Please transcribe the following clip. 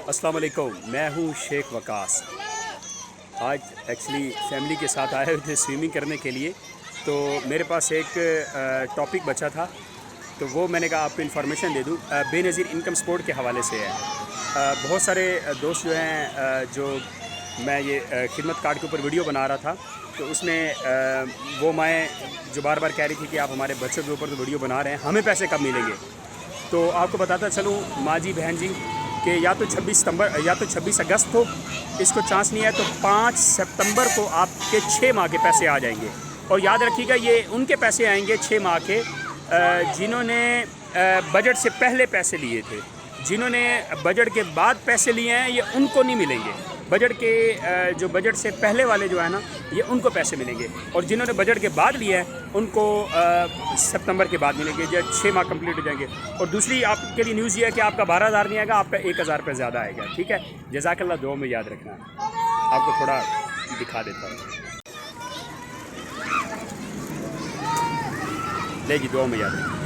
السلام علیکم، میں ہوں شیخ وقاص۔ آج ایکچولی فیملی کے ساتھ آئے ہوئے تھے سوئمنگ کرنے کے لیے، تو میرے پاس ایک ٹاپک بچا تھا، تو وہ میں نے کہا آپ کو انفارمیشن دے دوں۔ بے نظیر انکم سپورٹ کے حوالے سے ہے۔ بہت سارے دوست جو ہیں جو میں یہ خدمت کارڈ کے اوپر ویڈیو بنا رہا تھا، تو اس میں وہ مائیں جو بار بار کہہ رہی تھی کہ آپ ہمارے بچوں کے اوپر تو ویڈیو بنا رہے ہیں، ہمیں پیسے کب ملیں گے؟ تو آپ کو بتاتا چلوں ماں جی بہن جی کہ یا تو 26 اگست کو اس کو چانس نہیں ہے، تو 5 سپتمبر کو آپ کے 6 ماہ کے پیسے آ جائیں گے۔ اور یاد رکھیے گا یہ ان کے پیسے آئیں گے 6 ماہ کے جنہوں نے بجٹ سے پہلے پیسے لیے تھے۔ جنہوں نے بجٹ کے بعد پیسے لیے ہیں یہ ان کو نہیں ملیں گے۔ بجٹ کے جو بجٹ سے پہلے والے جو ہے نا، یہ ان کو پیسے ملیں گے، اور جنہوں نے بجٹ کے بعد لیے ہیں ان کو سپتمبر کے بعد ملیں گے، جب 6 ماہ کمپلیٹ ہو جائیں گے۔ اور دوسری آپ کے لیے نیوز یہ ہے کہ آپ کا 12,000 نہیں آئے گا، آپ کا 1,000 روپے زیادہ آئے گا، ٹھیک ہے؟ جزاک اللہ، دعاؤں میں یاد رکھنا۔ آپ کو تھوڑا دکھا دیتا ہوں، لے جی، دعاؤں میں یاد رکھنا۔